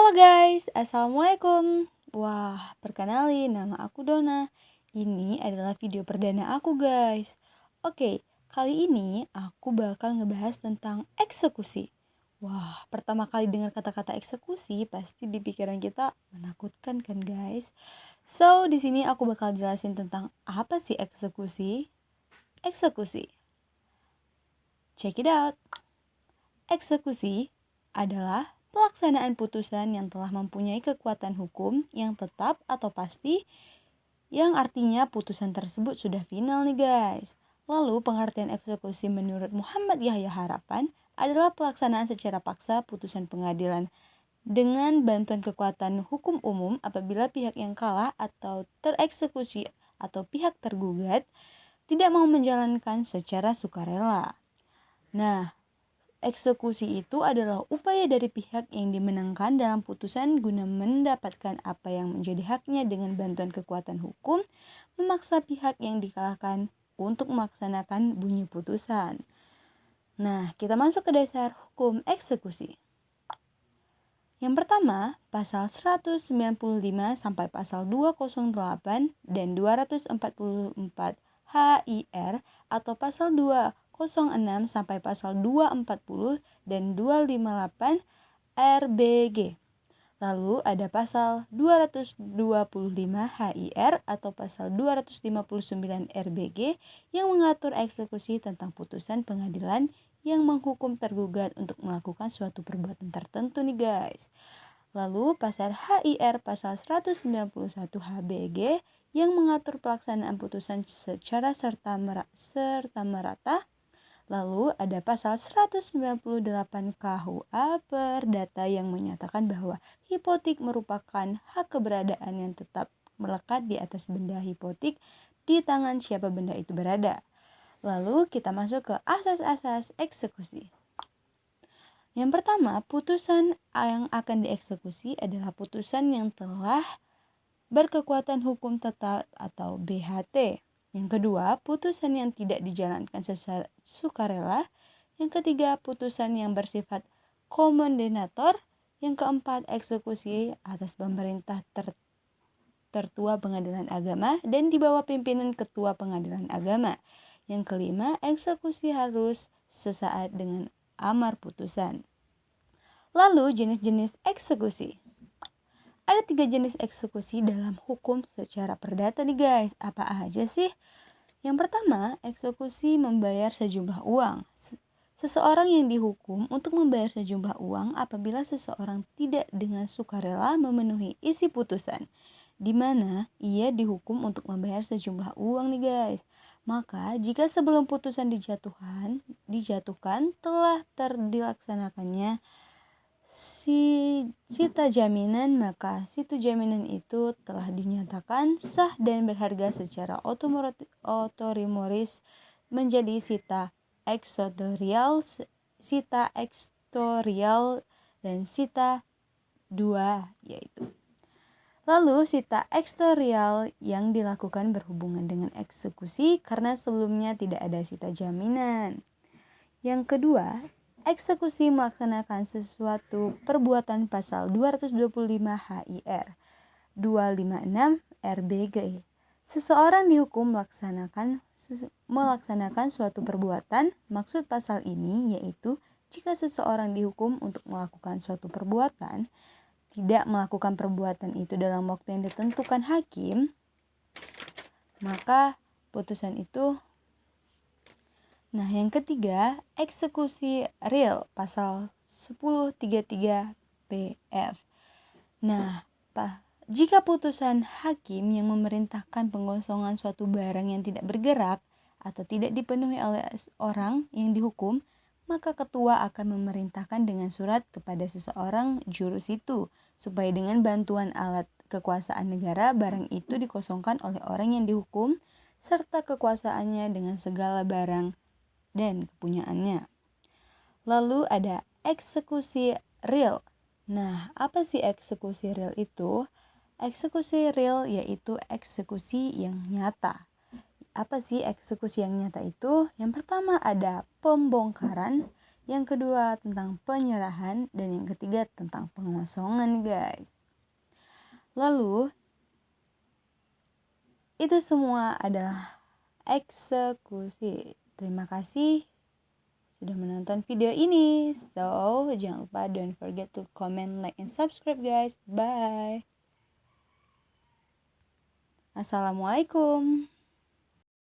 Halo guys, Assalamualaikum. Wah, perkenalin nama aku Dona. Ini adalah video perdana aku guys. Oke, kali ini aku bakal ngebahas tentang eksekusi. Wah, pertama kali dengar kata-kata eksekusi pasti di pikiran kita menakutkan kan guys. So, di sini aku bakal jelasin tentang apa sih eksekusi. Eksekusi. Check it out. Eksekusi adalah pelaksanaan putusan yang telah mempunyai kekuatan hukum yang tetap atau pasti, yang artinya putusan tersebut sudah final nih guys. Lalu pengertian eksekusi menurut Muhammad Yahya Harapan adalah pelaksanaan secara paksa putusan pengadilan dengan bantuan kekuatan hukum umum apabila pihak yang kalah atau tereksekusi atau pihak tergugat tidak mau menjalankan secara sukarela. Nah, eksekusi itu adalah upaya dari pihak yang dimenangkan dalam putusan guna mendapatkan apa yang menjadi haknya dengan bantuan kekuatan hukum, memaksa pihak yang dikalahkan untuk melaksanakan bunyi putusan. Nah, kita masuk ke dasar hukum eksekusi. Yang pertama, pasal 195 sampai pasal 208 dan 244 HIR atau pasal 206 sampai pasal 240 dan 258 RBG. Lalu ada pasal 225 HIR atau pasal 259 RBG yang mengatur eksekusi tentang putusan pengadilan yang menghukum tergugat untuk melakukan suatu perbuatan tertentu nih guys. Lalu pasal HIR pasal 191 HBG yang mengatur pelaksanaan putusan secara serta merata. Lalu ada pasal 198 KUA Perdata yang menyatakan bahwa hipotek merupakan hak keberadaan yang tetap melekat di atas benda hipotek di tangan siapa benda itu berada. Lalu kita masuk ke asas-asas eksekusi. Yang pertama, putusan yang akan dieksekusi adalah putusan yang telah berkekuatan hukum tetap atau BHT. Yang kedua, putusan yang tidak dijalankan secara sukarela. Yang ketiga, putusan yang bersifat komandator. Yang keempat, eksekusi atas pemerintah tertua pengadilan agama dan di bawah pimpinan ketua pengadilan agama. Yang kelima, eksekusi harus sesaat dengan amar putusan. Lalu jenis-jenis eksekusi. Ada 3 jenis eksekusi dalam hukum secara perdata nih guys. Apa aja sih? Yang pertama, eksekusi membayar sejumlah uang. Seseorang yang dihukum untuk membayar sejumlah uang apabila seseorang tidak dengan sukarela memenuhi isi putusan, di mana ia dihukum untuk membayar sejumlah uang nih guys. Maka jika sebelum putusan dijatuhkan telah dilaksanakannya sita jaminan, maka situ jaminan itu telah dinyatakan sah dan berharga secara otorimoris menjadi sita ekstorial, dan sita 2 yaitu. Lalu sita ekstorial yang dilakukan berhubungan dengan eksekusi karena sebelumnya tidak ada sita jaminan. Yang kedua, eksekusi melaksanakan sesuatu perbuatan pasal 225 HIR, 256 RBG. Seseorang dihukum melaksanakan suatu perbuatan. Maksud pasal ini yaitu jika seseorang dihukum untuk melakukan suatu perbuatan, tidak melakukan perbuatan itu dalam waktu yang ditentukan hakim, maka putusan itu. Nah, yang ketiga, eksekusi real pasal 1033 PF. Nah, jika putusan hakim yang memerintahkan pengosongan suatu barang yang tidak bergerak atau tidak dipenuhi oleh orang yang dihukum, maka ketua akan memerintahkan dengan surat kepada seseorang jurus itu supaya dengan bantuan alat kekuasaan negara barang itu dikosongkan oleh orang yang dihukum serta kekuasaannya dengan segala barang dan kepunyaannya. Lalu ada eksekusi real. Nah, apa sih eksekusi real itu? Eksekusi real yaitu eksekusi yang nyata. Apa sih eksekusi yang nyata itu? Yang pertama ada pembongkaran, yang kedua tentang penyerahan, dan yang ketiga tentang pengosongan guys. Lalu itu semua adalah eksekusi. Terima kasih sudah menonton video ini. So, jangan lupa don't forget to comment, like, and subscribe guys. Bye. Assalamualaikum.